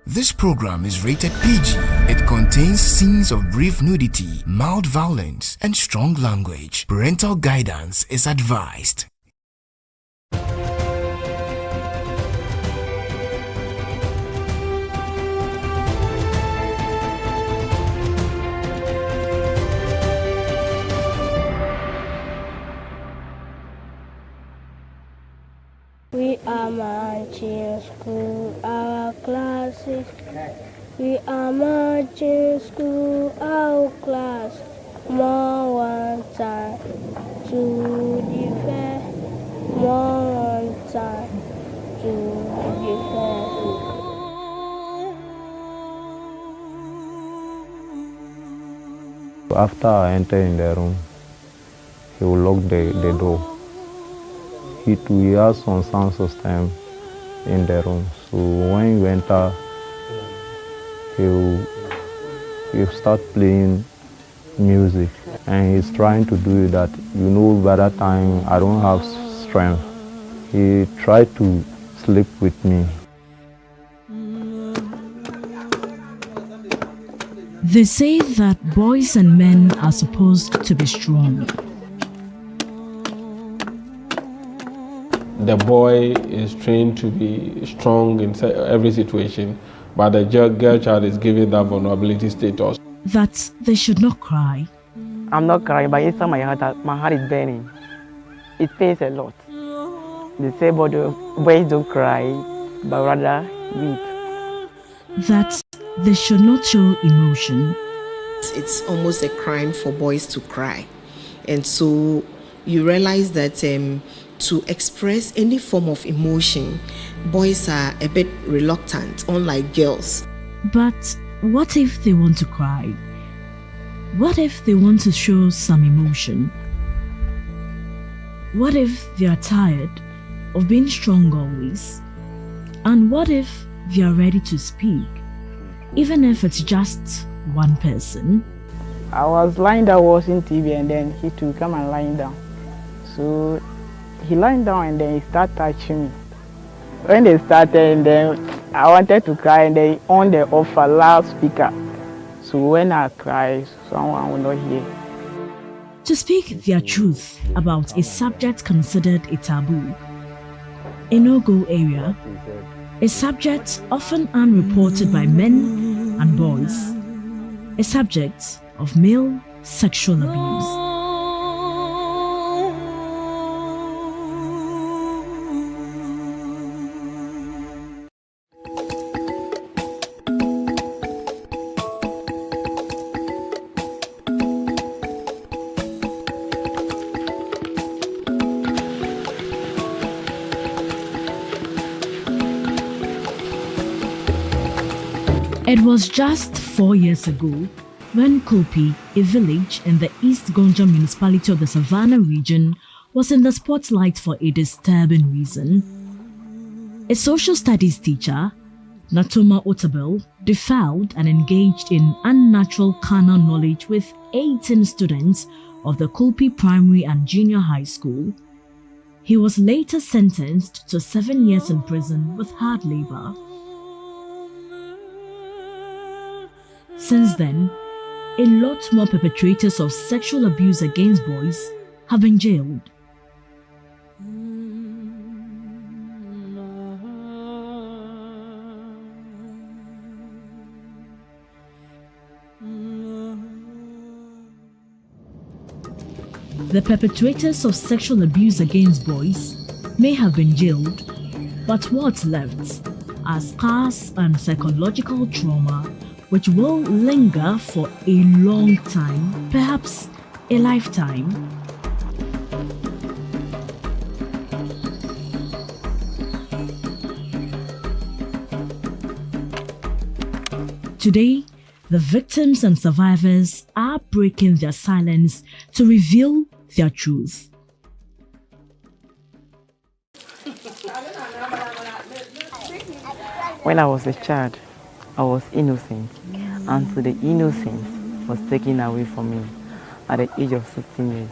This program is rated PG. It contains scenes of brief nudity, mild violence, and strong language. Parental guidance is advised. We are marching school, our classes. We are marching school, our class. More one time to defend. More one time to defend. After I enter in the room, he will lock the door. He has some sound system in the room. So when you enter, he'll start playing music. And he's trying to do that. By that time, I don't have strength. He tried to sleep with me. They say that boys and men are supposed to be strong. The boy is trained to be strong in every situation, but the girl child is given that vulnerability status. That they should not cry. I'm not crying, but inside my heart is burning. It pains a lot. They say, but boys don't cry, but rather weep. That they should not show emotion. It's almost a crime for boys to cry. And so you realize that to express any form of emotion, boys are a bit reluctant, unlike girls. But what if they want to cry? What if they want to show some emotion? What if they are tired of being strong always? And what if they are ready to speak, even if it's just one person? I was lying down watching TV, and then he too come and lying down. So he lying down and then he started touching me. When they started, and then I wanted to cry, and they on the offer loudspeaker. So when I cry, someone will not hear. To speak their truth about a subject considered a taboo, a no-go area, a subject often unreported by men and boys, a subject of male sexual abuse. It was just 4 years ago when Kulpi, a village in the East Gonja municipality of the Savannah region, was in the spotlight for a disturbing reason. A social studies teacher, Natoma Otabel, defiled and engaged in unnatural carnal knowledge with 18 students of the Kulpi Primary and Junior High School. He was later sentenced to 7 years in prison with hard labor. Since then, a lot more perpetrators of sexual abuse against boys have been jailed. The perpetrators of sexual abuse against boys may have been jailed, but what's left are scars and psychological trauma which will linger for a long time, perhaps a lifetime. Today, the victims and survivors are breaking their silence to reveal their truth. When I was a child, I was innocent, and so the innocence was taken away from me at the age of 16 years.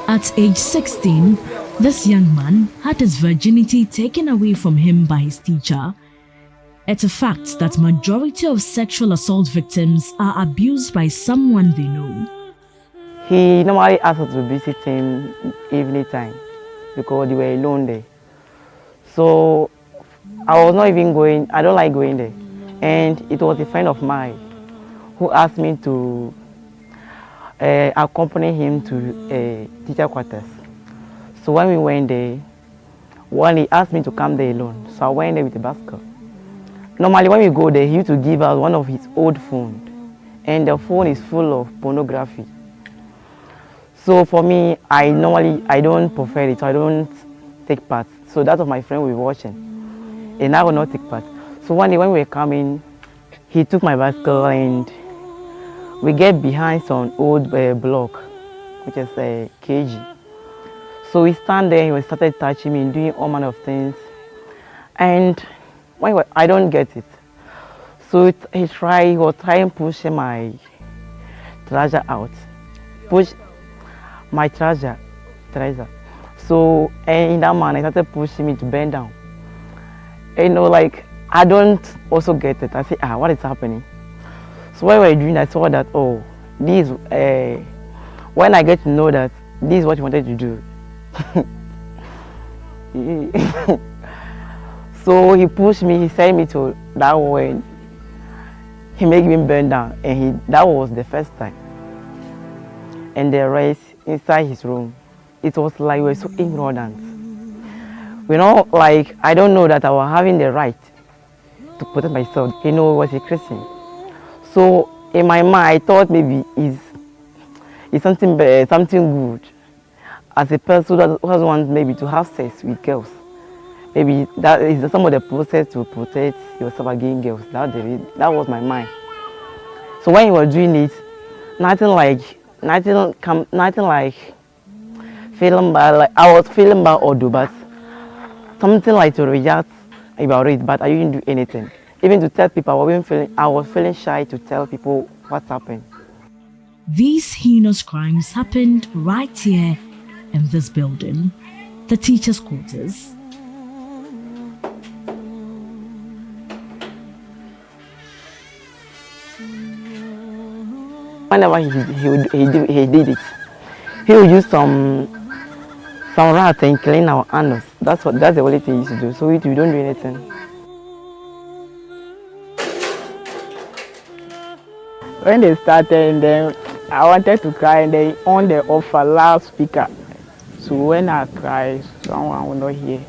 At At age 16, this young man had his virginity taken away from him by his teacher. It's a fact that majority of sexual assault victims are abused by someone they know. He normally asked us to visit him evening time because they were alone there. So I was not even going, I don't like going there. And it was a friend of mine who asked me to accompany him to teacher quarters. So when we went there, he asked me to come there alone. So I went there with a basket. Normally when we go there, he used to give us one of his old phones. And the phone is full of pornography. So for me, I don't prefer it, so I don't take part. So that of my friend we were watching. And I will not take part. So one day when we were coming, he took my bicycle and we get behind some old block, which is a KG. So we stand there and he started touching me and doing all manner of things. And I don't get it. So he was trying to push my trouser out. Push my trouser. So in that man, he started pushing me to bend down. And, like, I don't also get it. I say, what is happening? So when we were doing, I saw that, this, when I get to know that this is what he wanted to do. So he pushed me, he sent me to that way. He made me bend down, and that was the first time. And the rest inside his room, it was like we were so ignorant. Like, I don't know that I was having the right to protect myself. I was a Christian. So in my mind, I thought maybe it's something good. As a person who wants maybe to have sex with girls, maybe that is some of the process to protect yourself against girls. That was my mind. So when he was doing it, nothing like feeling bad. Like I was feeling bad or do, but something like to react about it. But I didn't do anything. Even to tell people, I was feeling shy to tell people what happened. These heinous crimes happened right here in this building, the teachers' quarters. Whenever he did it, he would use some rat and clean our anus. That's the only thing he used to do. So we don't do anything. When they started, and then I wanted to cry, and they on the offer loudspeaker. So when I cry, someone will not hear.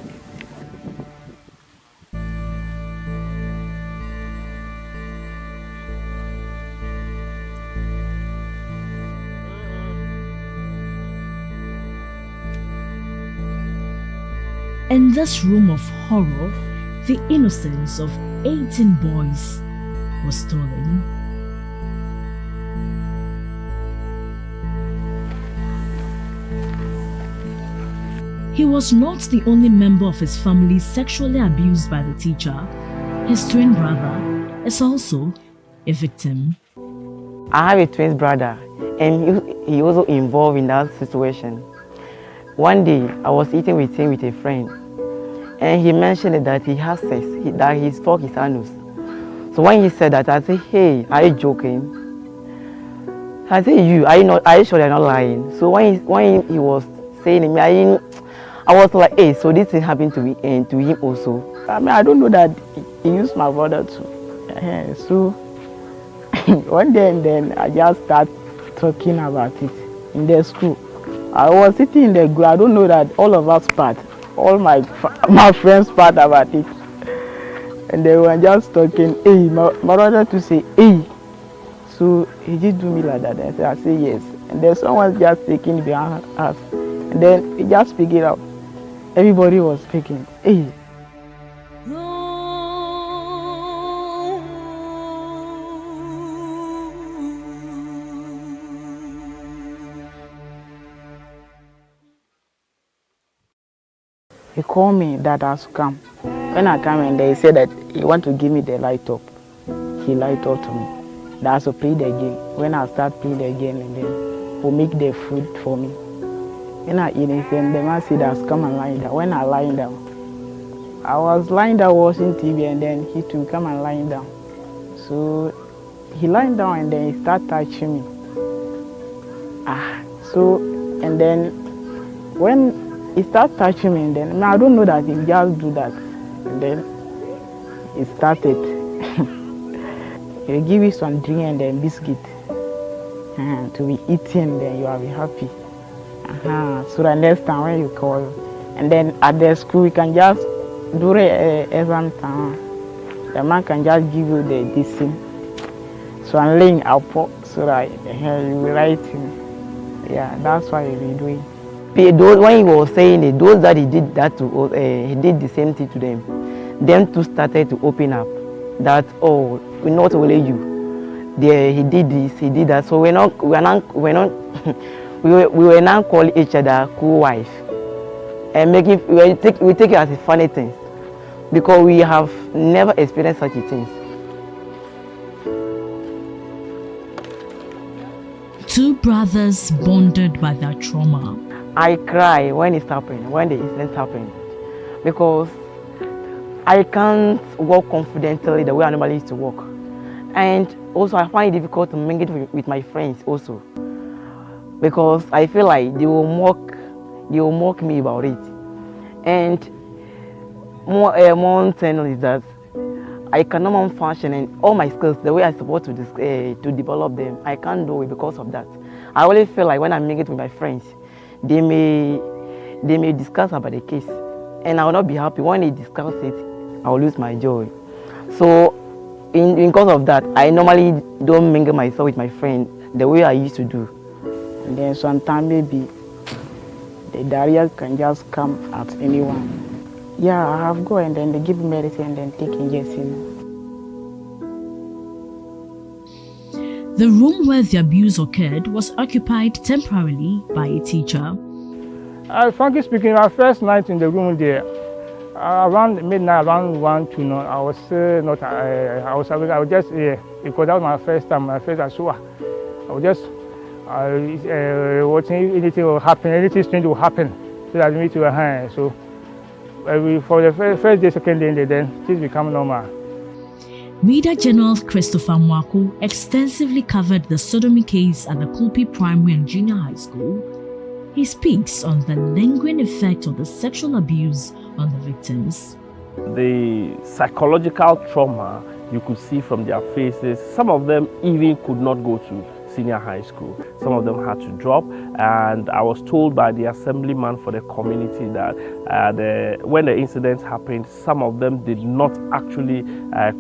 In this room of horror, the innocence of 18 boys was stolen. He was not the only member of his family sexually abused by the teacher. His twin brother is also a victim. I have a twin brother, and he also involved in that situation. One day, I was eating with him with a friend, and he mentioned that he has sex, that he fucked his anus. So when he said that, I said, "Hey, are you joking?" I said, are you sure you're not lying? So when he was saying to me, I was like, hey, so this thing happened to me and to him also. I don't know that he used my brother too. So one day and then I just started talking about it in the school. I was sitting in the group. I don't know that all of us part, all my friends part about it. And they were just talking, hey, my brother to say, hey. So he just do me like that. And I say yes. And then someone just taking behind us. And then he just pick it up. Everybody was speaking. Hey. He called me that I should come. When I come and they said that he want to give me the light up. He light up to me. That I should play the game. When I start playing the game and then he'll make the food for me. And I eat it, and the man said, come and lie down. When I lie down, I was lying down watching TV, and then he too come and lie down. So he lying down, and then he start touching me. So, and then when he start touching me, and then I don't know that he just do that. And then he started. He'll give you some drink and then biscuit to be eating, then you will be happy. So the next time when you call, and then at the school we can just do the exam time. The man can just give you the thing. So I'm laying up so that you will write him. Yeah, that's why we doing. Those, when he was saying it, those that he did that to, he did the same thing to them. Them too started to open up. That we're not only you. He did this, he did that. So we were now calling each other co-wife, and we take it as a funny thing, because we have never experienced such a thing. Two brothers bonded by their trauma. I cry when it happened, when the incident happened, because I can't walk confidently the way I normally used to walk. And also I find it difficult to mingle with my friends also, because I feel like they will mock me about it. And more internal is that I cannot function, and all my skills, the way I'm supposed to develop them, I can't do it because of that. I always feel like when I mingle with my friends, they may discuss about the case, and I will not be happy. When they discuss it, I will lose my joy. So because of that, I normally don't mingle myself with my friend the way I used to do. And then sometimes maybe the diarrhea can just come at anyone. Yeah, I have go and then they give medicine and then take injection. The room where the abuse occurred was occupied temporarily by a teacher. Frankly speaking, our first night in the room there, around midnight, around 1 to 2, I was not. I was just because that was my first time. I was just watching anything will happen, anything strange will happen, so that we to a hand. So for the first day, second day, then things become normal. Major General Christopher Mwaku extensively covered the sodomy case at the Kulpi Primary and Junior High School. He speaks on the lingering effect of the sexual abuse on the victims. The psychological trauma you could see from their faces. Some of them even could not go to senior high school. Some of them had to drop, and I was told by the assemblyman for the community that when the incident happened, some of them did not actually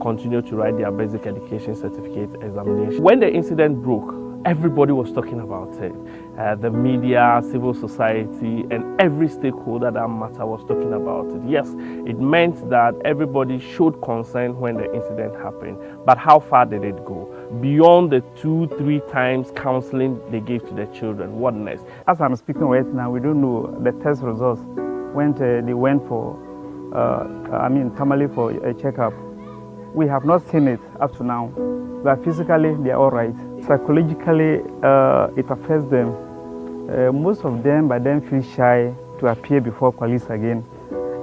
continue to write their basic education certificate examination. When the incident broke, everybody was talking about it. The media, civil society, and every stakeholder that matter was talking about it. Yes, it meant that everybody showed concern when the incident happened. But how far did it go? Beyond the 2-3 times counseling they gave to the children, what next? As I'm speaking right now, we don't know the test results when they went for, normally for a checkup. We have not seen it up to now, but physically they are all right. Psychologically, it affects them. Most of them by then feel shy to appear before police again.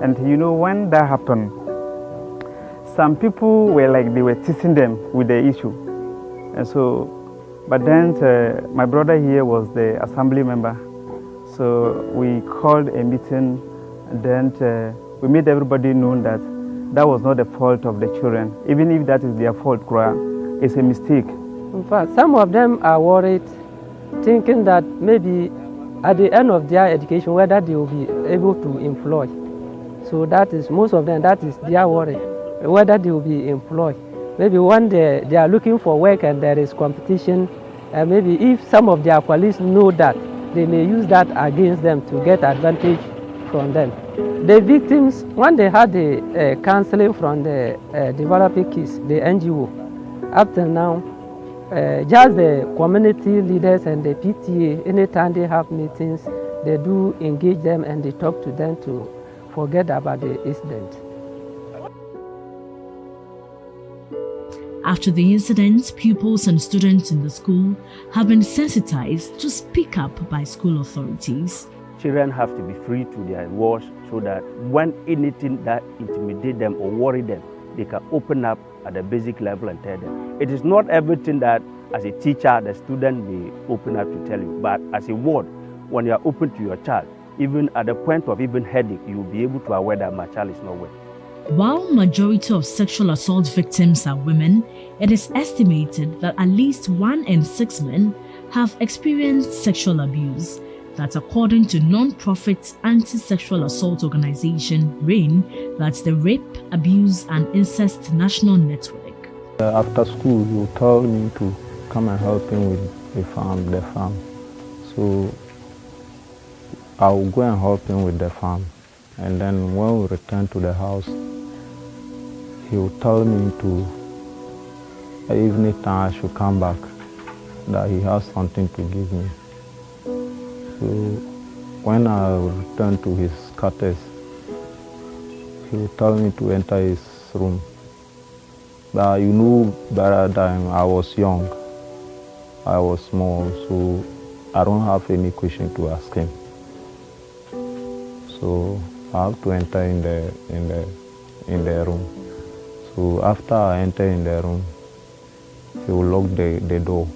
And you know, when that happened, some people were like they were teasing them with the issue. And so, but then my brother here was the assembly member. So we called a meeting, and then we made everybody know that that was not the fault of the children. Even if that is their fault, it's a mistake. In fact, some of them are worried, thinking that maybe at the end of their education, whether they will be able to employ. So that is, most of them, that is their worry, whether they will be employed. Maybe one day they are looking for work and there is competition, and maybe if some of their colleagues know that, they may use that against them to get advantage from them. The victims, when they had the counseling from the developing kids, the NGO, up till now, just the community leaders and the PTA, anytime they have meetings, they do engage them and they talk to them to forget about the incident. After the incident, pupils and students in the school have been sensitized to speak up by school authorities. Children have to be free to their words so that when anything that intimidates them or worry them, they can open up at the basic level and tell them. It is not everything that as a teacher the student may open up to tell you, but as a word, when you are open to your child, even at the point of even headache, you will be able to aware that my child is not well. While majority of sexual assault victims are women, it is estimated that at least 1 in 6 men have experienced sexual abuse. That's according to non-profit anti-sexual assault organization RAIN, that's the Rape, Abuse and Incest National Network. After school, you tell me to come and help him with the farm. So I'll go and help him with the farm. And then when we return to the house, he will tell me to evening time I should come back, that he has something to give me. So when I return to his quarters, he will tell me to enter his room. But you know better than I was young, I was small, so I don't have any question to ask him. So I have to enter in the room. So after I enter in the room, he will lock the door.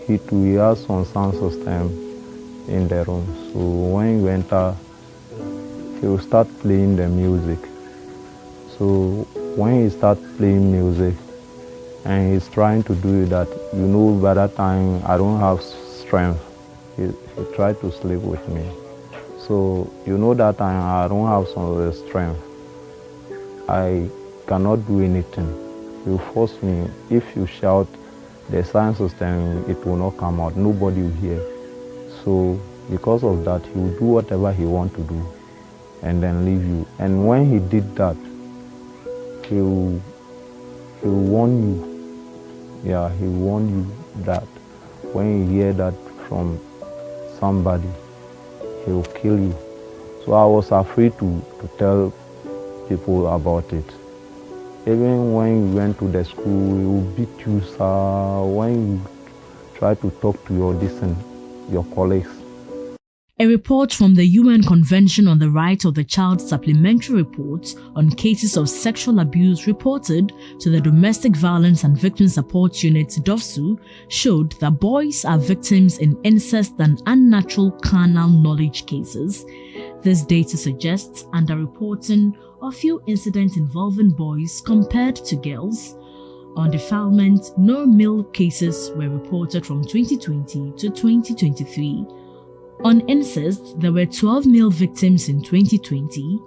He has some sound system in the room. So when you enter, he will start playing the music. So when he starts playing music and he's trying to do that, you know by that time I don't have strength. He tried to sleep with me. So you know that time I don't have some strength. I cannot do anything. You force me. If you shout, the sound system, it will not come out. Nobody will hear. So because of that, he will do whatever he wants to do and then leave you. And when he did that, he will warn you. Yeah, he will warn you that when you hear that from somebody, he will kill you. So I was afraid to tell people about it. Even when you went to the school, he will beat you, sir. When you try to talk to your colleagues. A report from the UN Convention on the Right of the Child Supplementary Report on cases of sexual abuse reported to the Domestic Violence and Victim Support Unit (DOVSU) showed that boys are victims in incest and unnatural carnal knowledge cases. This data suggests underreporting of few incidents involving boys compared to girls. On defilement, no male cases were reported from 2020 to 2023. On incest, there were 12 male victims in 2020,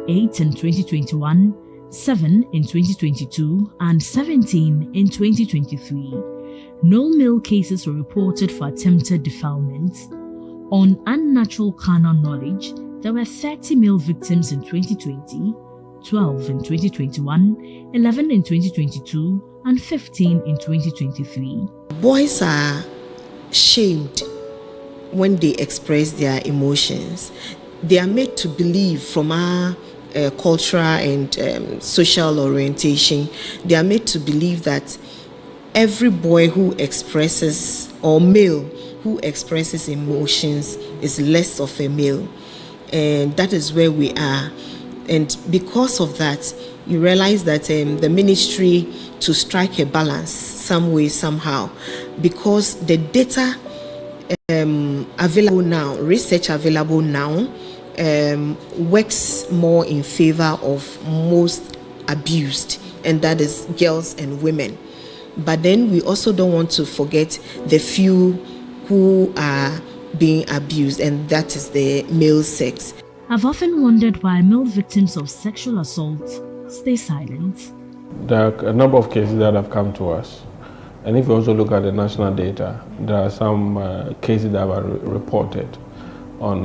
8 in 2021, 7 in 2022, and 17 in 2023. No male cases were reported for attempted defilement. On unnatural carnal knowledge, there were 30 male victims in 2020, 12 in 2021, 11 in 2022, and 15 in 2023. Boys are shamed when they express their emotions. They are made to believe from our cultural and social orientation, they are made to believe that every boy who expresses, or male who expresses emotions, is less of a male. And that is where we are. And because of that, you realize that the ministry to strike a balance some way, somehow, because the data available now, research available now, works more in favor of most abused, and that is girls and women. But then we also don't want to forget the few who are being abused, and that is the male sex. I've often wondered why male victims of sexual assault stay silent. There are a number of cases that have come to us. And if you also look at the national data, there are some cases that were reported on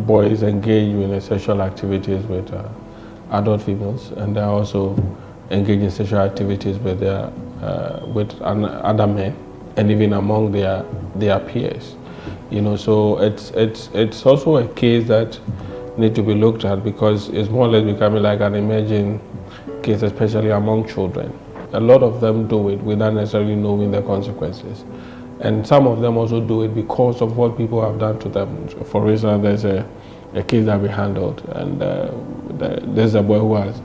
boys engaged in sexual activities with adult females, and they are also engaged in sexual activities with other men, and even among their peers. You know, so it's also a case that needs to be looked at, because it's more or less becoming like an emerging case, especially among children. A lot of them do it without necessarily knowing the consequences. And some of them also do it because of what people have done to them. For instance, there's a case that we handled, and there's a boy who has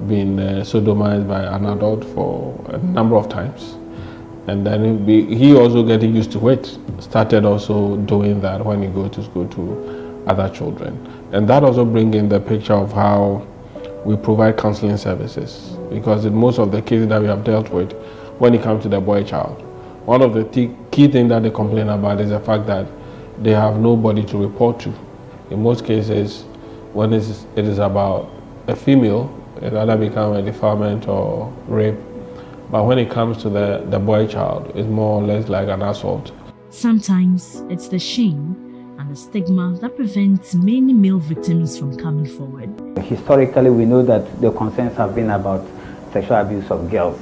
been sodomized by an adult for a number of times. And then he also getting used to it, started also doing that when he goes to school to other children. And that also brings in the picture of how we provide counseling services. Because in most of the cases that we have dealt with, when it comes to the boy child, one of the key things that they complain about is the fact that they have nobody to report to. In most cases, when it is about a female, it either becomes a defilement or rape. But when it comes to the boy child, it's more or less like an assault. Sometimes it's the shame and the stigma that prevents many male victims from coming forward. Historically, we know that the concerns have been about sexual abuse of girls.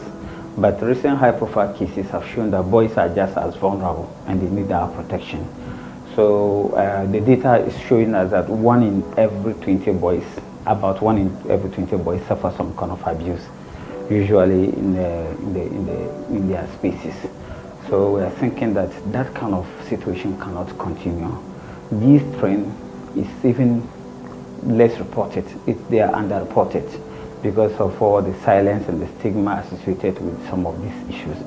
But recent high-profile cases have shown that boys are just as vulnerable and they need our protection. So the data is showing us that 1 in every 20 boys, about 1 in every 20 boys suffer some kind of abuse, usually in their spaces. So we are thinking that that kind of situation cannot continue. This trend is even less reported. They are underreported because of all the silence and the stigma associated with some of these issues.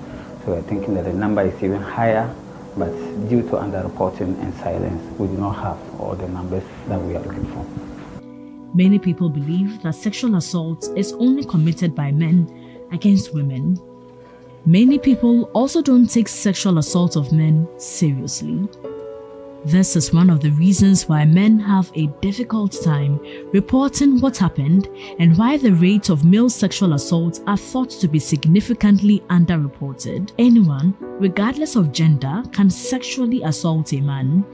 So we're thinking that the number is even higher, but due to underreporting and silence, we do not have all the numbers that we are looking for. Many people believe that sexual assault is only committed by men against women. Many people also don't take sexual assault of men seriously. This is one of the reasons why men have a difficult time reporting what happened and why the rates of male sexual assaults are thought to be significantly underreported. Anyone, regardless of gender, can sexually assault a man.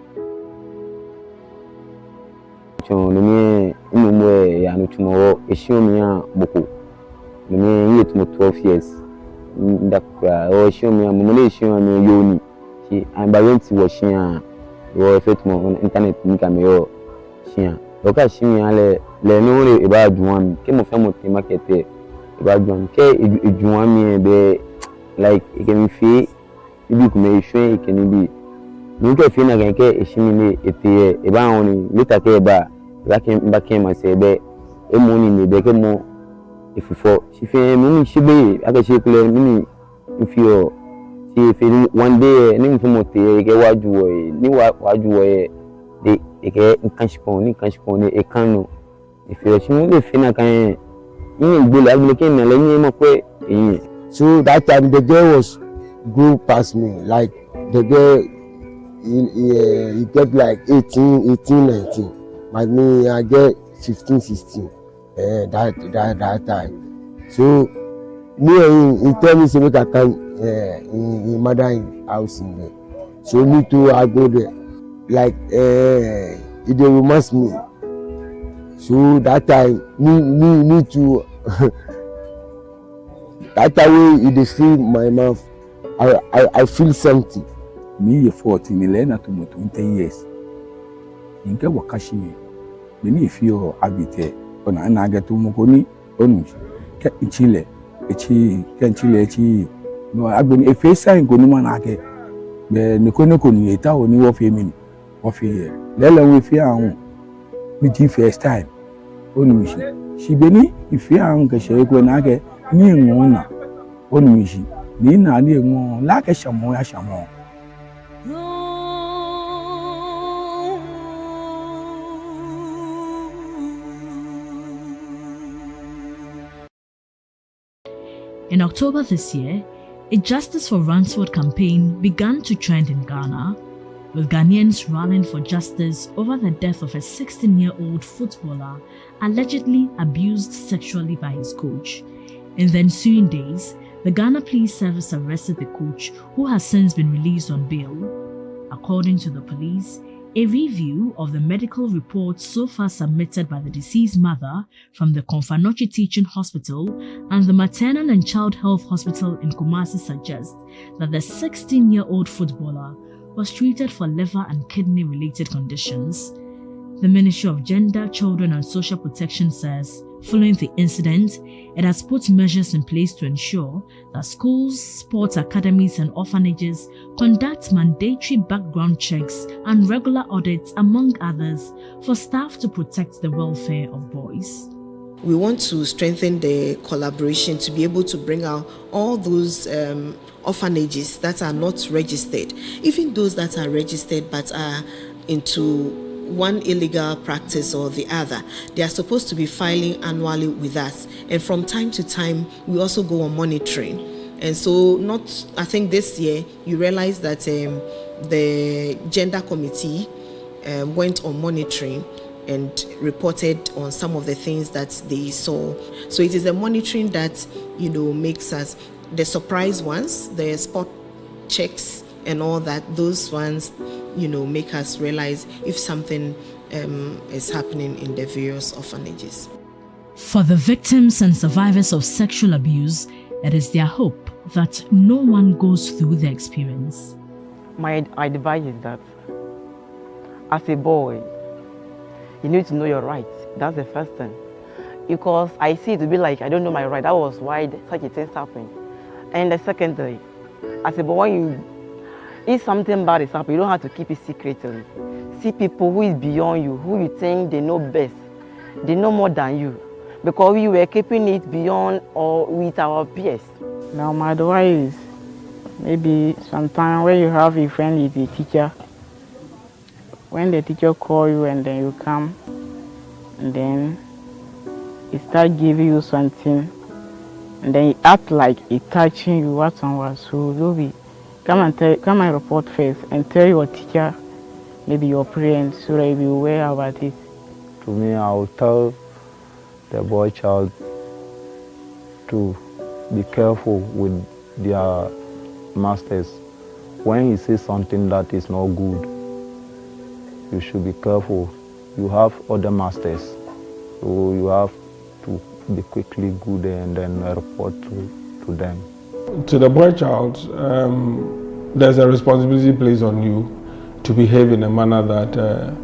Internet nikameo shia oka shia le no e ba juan ke mo fe mo te market e ba juan ke e juan mi be like e ke mi fi ibi ku me shwe e ke ni bi ni ke fi na ke e shimi ni ete e ba oni lita ke ba ke ma se be e mo ni ni be ke mo e fufo shi fe mi shi be aka shi kule mi fi o one day ni mfumote ke wajuwe ni wajuwe de ke kanshipon e kanu if you le fina kan yin gbole agbeke na le ni mo pe yin. So that time the girl was grew past me, like the girl he get like 18, 19, but me I get 15, 16 that time. So me and he tell me say make I come in mother house in there. So me too, I go there. Like it they romance me. So that time me too. That time it they feel my mouth. I feel something. Me 14, me learn to 20 years. Inke wakashi me feel habite. Ona na get to mokoni onu. Ke Chile. Echi no agbeni e face in gonuma na ke be neko ni eta oni wo fe mi wo fe lele we fi ahun mi ti first time oni mi shi beni ifi ahun ke se ko na ke ni won na oni mi shi ni na ni won la ke shamo ya shamo. In October this year, a Justice for Ransford campaign began to trend in Ghana, with Ghanaians rallying for justice over the death of a 16-year-old footballer allegedly abused sexually by his coach. In the ensuing days, the Ghana Police Service arrested the coach, who has since been released on bail. According to the police, a review of the medical reports so far submitted by the deceased mother from the Konfanochi Teaching Hospital and the Maternal and Child Health Hospital in Kumasi suggests that the 16-year-old footballer was treated for liver and kidney-related conditions. The Ministry of Gender, Children and Social Protection says Following the incident, it has put measures in place to ensure that schools, sports academies and orphanages conduct mandatory background checks and regular audits, among others, for staff to protect the welfare of boys. We want to strengthen the collaboration to be able to bring out all those orphanages that are not registered, even those that are registered but are into one illegal practice or the other. They are supposed to be filing annually with us, and from time to time we also go on monitoring. And so I think this year you realize that the gender committee went on monitoring and reported on some of the things that they saw. So it is the monitoring that makes us the surprise ones, the spot checks and all that. Those ones make us realize if something is happening in the various orphanages. For the victims and survivors of sexual abuse, it is their hope that no one goes through the experience. My advice is that as a boy, you need to know your rights. That's the first thing. Because I see it to be like, I don't know my right. That was why such a thing happened. And the second thing, as a boy, if something bad is happening, you don't have to keep it secretly. See people who is beyond you, who you think they know best. They know more than you. Because we were keeping it beyond or with our peers. Now my advice is, maybe sometime when you have a friend with a teacher, when the teacher call you and then you come, and then he start giving you something, and then he act like he touching you what someone. So you be come and report first and tell your teacher, maybe your parents, so they be aware about it. To me, I will tell the boy child to be careful with their masters. When he says something that is not good, you should be careful. You have other masters, so you have to be quickly good and then report to them. To the boy child, there's a responsibility placed on you to behave in a manner that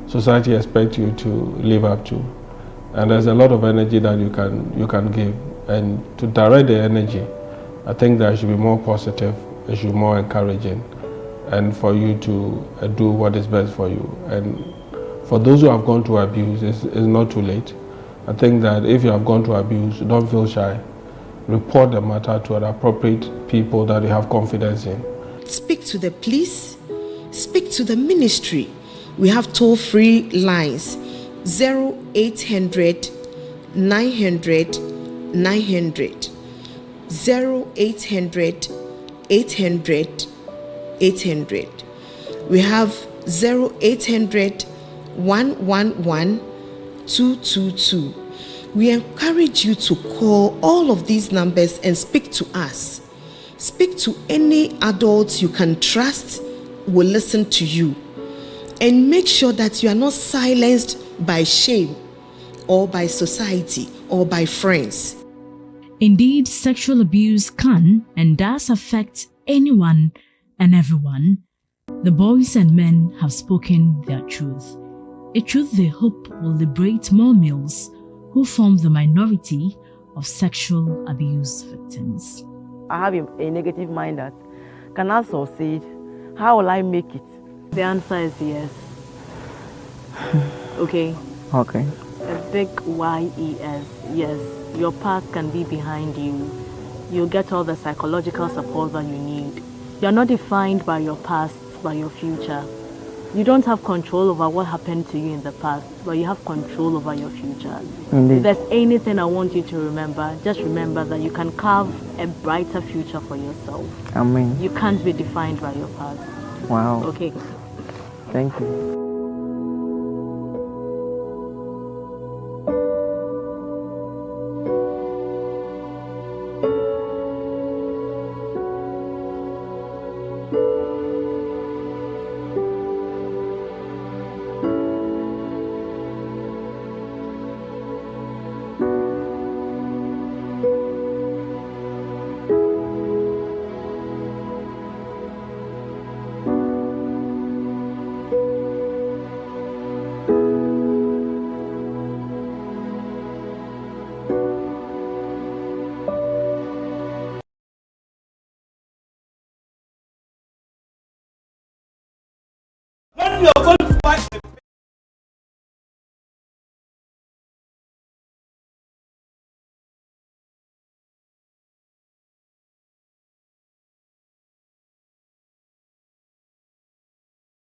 society expects you to live up to. And there's a lot of energy that you can give. And to direct the energy, I think that should be more positive, it should be more encouraging, and for you to do what is best for you. And for those who have gone through abuse, it's not too late. I think that if you have gone through abuse, don't feel shy. Report the matter to the appropriate people that you have confidence in. Speak to the police, speak to the ministry. We have toll-free lines 0800 900 900, 0800 800 800. We have 0800 111 222. We encourage you to call all of these numbers and speak to us. Speak to any adults you can trust will listen to you. And make sure that you are not silenced by shame or by society or by friends. Indeed, sexual abuse can and does affect anyone and everyone. The boys and men have spoken their truth, a truth they hope will liberate more males who form the minority of sexual abuse victims. I have a negative mind that, can I succeed? How will I make it? The answer is yes. Okay? Okay. A big YES. Yes, your past can be behind you. You'll get all the psychological support that you need. You're not defined by your past, by your future. You don't have control over what happened to you in the past, but you have control over your future. Indeed. If there's anything I want you to remember, just remember that you can carve a brighter future for yourself. Amen. You can't be defined by your past. Wow. Okay. Thank you.